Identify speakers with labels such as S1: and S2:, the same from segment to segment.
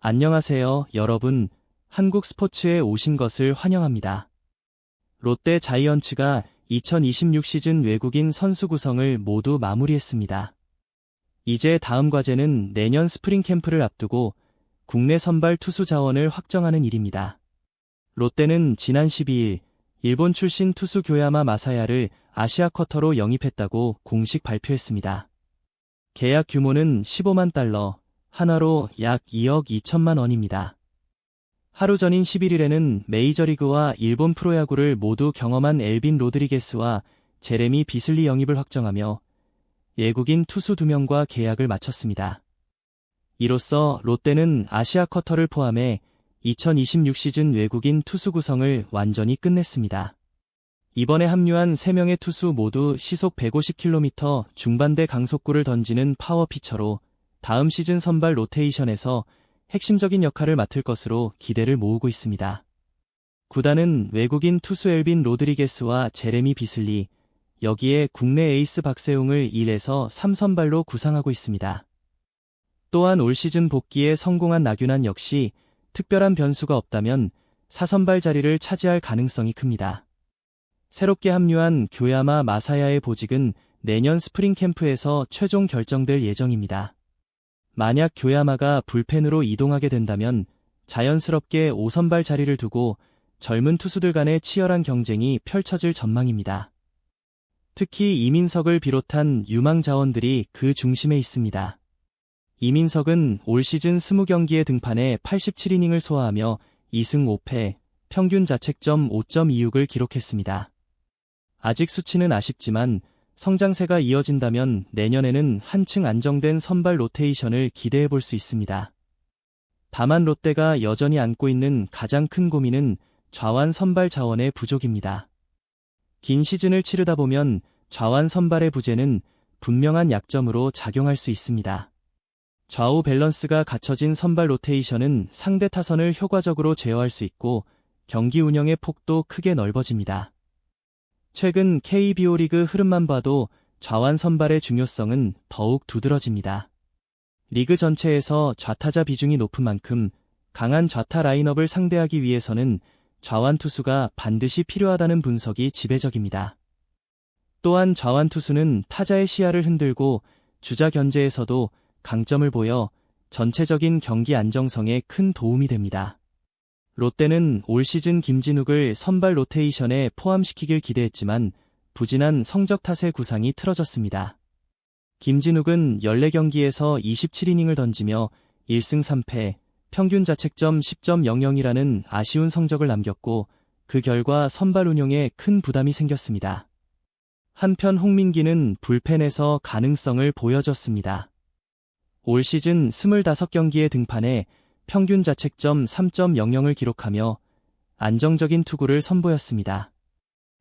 S1: 안녕하세요, 여러분. 한국 스포츠에 오신 것을 환영합니다. 롯데 자이언츠가 2026 시즌 외국인 선수 구성을 모두 마무리했습니다. 이제 다음 과제는 내년 스프링 캠프를 앞두고 국내 선발 투수 자원을 확정하는 일입니다. 롯데는 지난 12일 일본 출신 투수 교야마 마사야를 아시아 쿼터로 영입했다고 공식 발표했습니다. 계약 규모는 15만 달러, 한화로 약 2억 2천만 원입니다. 하루 전인 11일에는 메이저리그와 일본 프로야구를 모두 경험한 엘빈 로드리게스와 제레미 비슬리 영입을 확정하며 외국인 투수 2명과 계약을 마쳤습니다. 이로써 롯데는 아시아 쿼터를 포함해 2026 시즌 외국인 투수 구성을 완전히 끝냈습니다. 이번에 합류한 3명의 투수 모두 시속 150km 중반대 강속구를 던지는 파워 피처로 다음 시즌 선발 로테이션에서 핵심적인 역할을 맡을 것으로 기대를 모으고 있습니다. 구단은 외국인 투수 엘빈 로드리게스와 제레미 비슬리, 여기에 국내 에이스 박세웅을 1에서 3선발로 구상하고 있습니다. 또한 올 시즌 복귀에 성공한 나균환 역시 특별한 변수가 없다면 4선발 자리를 차지할 가능성이 큽니다. 새롭게 합류한 교야마 마사야의 보직은 내년 스프링 캠프에서 최종 결정될 예정입니다. 만약 교야마가 불펜으로 이동하게 된다면 자연스럽게 5선발 자리를 두고 젊은 투수들 간의 치열한 경쟁이 펼쳐질 전망입니다. 특히 이민석을 비롯한 유망 자원들이 그 중심에 있습니다. 이민석은 올 시즌 20경기에 등판해 87이닝을 소화하며 2승 5패, 평균 자책점 5.26을 기록했습니다. 아직 수치는 아쉽지만 성장세가 이어진다면 내년에는 한층 안정된 선발 로테이션을 기대해 볼 수 있습니다. 다만 롯데가 여전히 안고 있는 가장 큰 고민은 좌완 선발 자원의 부족입니다. 긴 시즌을 치르다 보면 좌완 선발의 부재는 분명한 약점으로 작용할 수 있습니다. 좌우 밸런스가 갖춰진 선발 로테이션은 상대 타선을 효과적으로 제어할 수 있고 경기 운영의 폭도 크게 넓어집니다. 최근 KBO 리그 흐름만 봐도 좌완 선발의 중요성은 더욱 두드러집니다. 리그 전체에서 좌타자 비중이 높은 만큼 강한 좌타 라인업을 상대하기 위해서는 좌완 투수가 반드시 필요하다는 분석이 지배적입니다. 또한 좌완 투수는 타자의 시야를 흔들고 주자 견제에서도 강점을 보여 전체적인 경기 안정성에 큰 도움이 됩니다. 롯데는 올 시즌 김진욱을 선발 로테이션에 포함시키길 기대했지만 부진한 성적 탓에 구상이 틀어졌습니다. 김진욱은 14경기에서 27이닝을 던지며 1승 3패, 평균 자책점 10.00이라는 아쉬운 성적을 남겼고 그 결과 선발 운용에 큰 부담이 생겼습니다. 한편 홍민기는 불펜에서 가능성을 보여줬습니다. 올 시즌 25경기에 등판해 평균 자책점 3.00을 기록하며 안정적인 투구를 선보였습니다.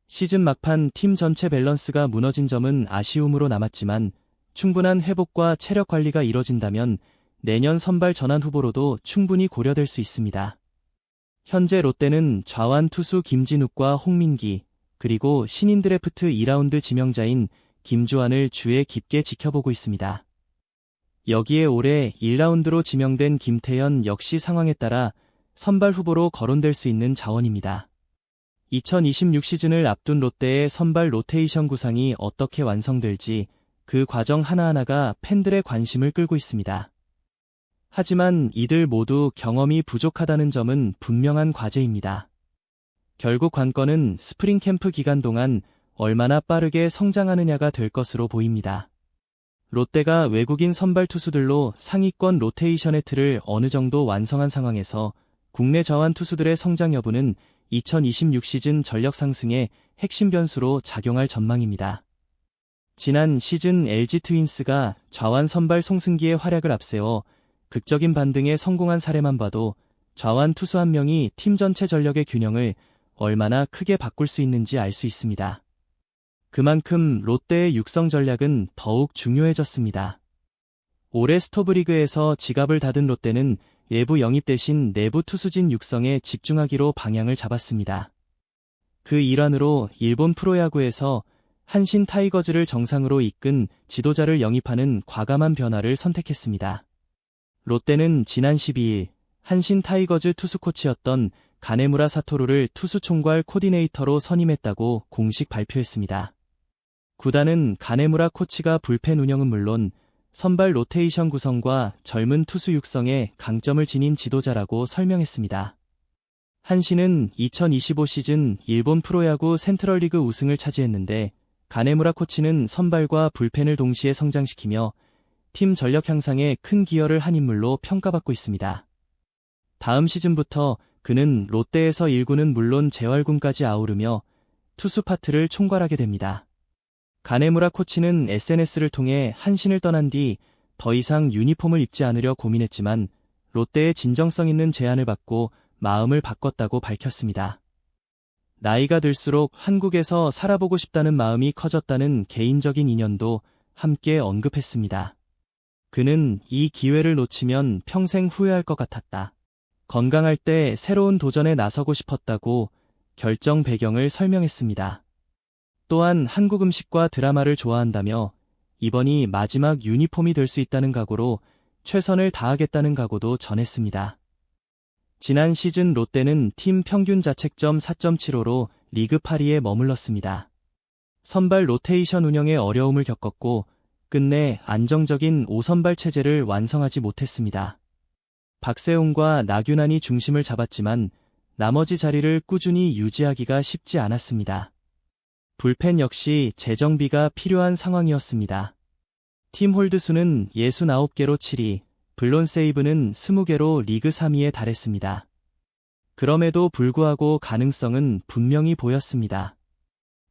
S1: 시즌 막판 팀 전체 밸런스가 무너진 점은 아쉬움으로 남았지만 충분한 회복과 체력 관리가 이뤄진다면 내년 선발 전환 후보로도 충분히 고려될 수 있습니다. 현재 롯데는 좌완 투수 김진욱과 홍민기, 그리고 신인 드래프트 2라운드 지명자인 김주환을 주에 깊게 지켜보고 있습니다. 여기에 올해 1라운드로 지명된 김태현 역시 상황에 따라 선발 후보로 거론될 수 있는 자원입니다. 2026 시즌을 앞둔 롯데의 선발 로테이션 구상이 어떻게 완성될지 그 과정 하나하나가 팬들의 관심을 끌고 있습니다. 하지만 이들 모두 경험이 부족하다는 점은 분명한 과제입니다. 결국 관건은 스프링 캠프 기간 동안 얼마나 빠르게 성장하느냐가 될 것으로 보입니다. 롯데가 외국인 선발 투수들로 상위권 로테이션의 틀을 어느 정도 완성한 상황에서 국내 좌완 투수들의 성장 여부는 2026 시즌 전력 상승의 핵심 변수로 작용할 전망입니다. 지난 시즌 LG 트윈스가 좌완 선발 송승기의 활약을 앞세워 극적인 반등에 성공한 사례만 봐도 좌완 투수 한 명이 팀 전체 전력의 균형을 얼마나 크게 바꿀 수 있는지 알 수 있습니다. 그만큼 롯데의 육성 전략은 더욱 중요해졌습니다. 올해 스토브리그에서 지갑을 닫은 롯데는 외부 영입 대신 내부 투수진 육성에 집중하기로 방향을 잡았습니다. 그 일환으로 일본 프로야구에서 한신 타이거즈를 정상으로 이끈 지도자를 영입하는 과감한 변화를 선택했습니다. 롯데는 지난 12일 한신 타이거즈 투수 코치였던 가네무라 사토루를 투수 총괄 코디네이터로 선임했다고 공식 발표했습니다. 구단은 가네무라 코치가 불펜 운영은 물론 선발 로테이션 구성과 젊은 투수 육성에 강점을 지닌 지도자라고 설명했습니다. 한신은 2025 시즌 일본 프로야구 센트럴리그 우승을 차지했는데 가네무라 코치는 선발과 불펜을 동시에 성장시키며 팀 전력 향상에 큰 기여를 한 인물로 평가받고 있습니다. 다음 시즌부터 그는 롯데에서 1군은 물론 재활군까지 아우르며 투수 파트를 총괄하게 됩니다. 가네무라 코치는 SNS를 통해 한신을 떠난 뒤 더 이상 유니폼을 입지 않으려 고민했지만 롯데의 진정성 있는 제안을 받고 마음을 바꿨다고 밝혔습니다. 나이가 들수록 한국에서 살아보고 싶다는 마음이 커졌다는 개인적인 인연도 함께 언급했습니다. 그는 이 기회를 놓치면 평생 후회할 것 같았다. 건강할 때 새로운 도전에 나서고 싶었다고 결정 배경을 설명했습니다. 또한 한국 음식과 드라마를 좋아한다며 이번이 마지막 유니폼이 될 수 있다는 각오로 최선을 다하겠다는 각오도 전했습니다. 지난 시즌 롯데는 팀 평균 자책점 4.75로 리그 8위에 머물렀습니다. 선발 로테이션 운영에 어려움을 겪었고 끝내 안정적인 5선발 체제를 완성하지 못했습니다. 박세웅과 나균환이 중심을 잡았지만 나머지 자리를 꾸준히 유지하기가 쉽지 않았습니다. 불펜 역시 재정비가 필요한 상황이었습니다. 팀 홀드 수는 69개로 7위, 블론 세이브는 20개로 리그 3위에 달했습니다. 그럼에도 불구하고 가능성은 분명히 보였습니다.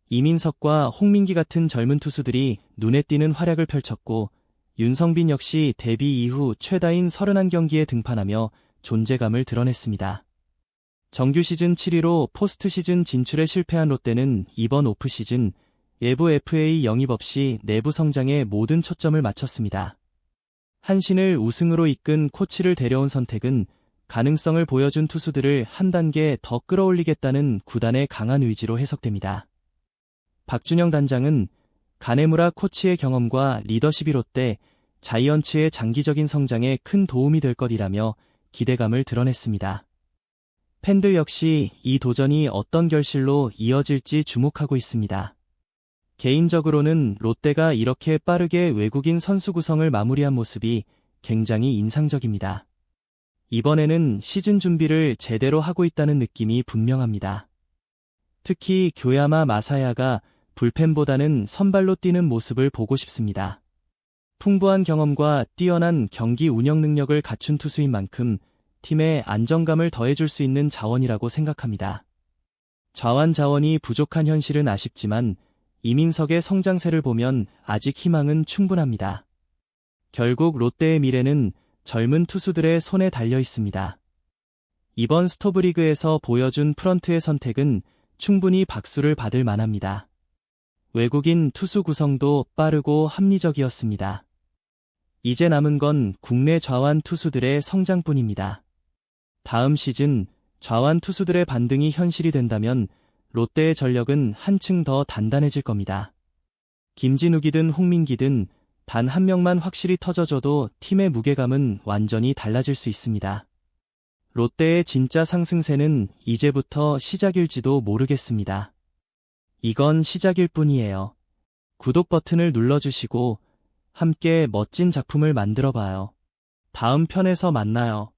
S1: 이민석과 홍민기 같은 젊은 투수들이 눈에 띄는 활약을 펼쳤고 윤성빈 역시 데뷔 이후 최다인 31경기에 등판하며 존재감을 드러냈습니다. 정규 시즌 7위로 포스트 시즌 진출에 실패한 롯데는 이번 오프시즌 외부 FA 영입 없이 내부 성장에 모든 초점을 맞췄습니다. 한신을 우승으로 이끈 코치를 데려온 선택은 가능성을 보여준 투수들을 한 단계 더 끌어올리겠다는 구단의 강한 의지로 해석됩니다. 박준영 단장은 가네무라 코치의 경험과 리더십이 롯데 자이언츠의 장기적인 성장에 큰 도움이 될 것이라며 기대감을 드러냈습니다. 팬들 역시 이 도전이 어떤 결실로 이어질지 주목하고 있습니다. 개인적으로는 롯데가 이렇게 빠르게 외국인 선수 구성을 마무리한 모습이 굉장히 인상적입니다. 이번에는 시즌 준비를 제대로 하고 있다는 느낌이 분명합니다. 특히 교야마 마사야가 불펜보다는 선발로 뛰는 모습을 보고 싶습니다. 풍부한 경험과 뛰어난 경기 운영 능력을 갖춘 투수인 만큼 팀에 안정감을 더해줄 수 있는 자원이라고 생각합니다. 좌완 자원이 부족한 현실은 아쉽지만 이민석의 성장세를 보면 아직 희망은 충분합니다. 결국 롯데의 미래는 젊은 투수들의 손에 달려 있습니다. 이번 스토브리그에서 보여준 프런트의 선택은 충분히 박수를 받을 만합니다. 외국인 투수 구성도 빠르고 합리적이었습니다. 이제 남은 건 국내 좌완 투수들의 성장뿐입니다. 다음 시즌 좌완 투수들의 반등이 현실이 된다면 롯데의 전력은 한층 더 단단해질 겁니다. 김진욱이든 홍민기든 단 한 명만 확실히 터져줘도 팀의 무게감은 완전히 달라질 수 있습니다. 롯데의 진짜 상승세는 이제부터 시작일지도 모르겠습니다. 이건 시작일 뿐이에요. 구독 버튼을 눌러주시고 함께 멋진 작품을 만들어봐요. 다음 편에서 만나요.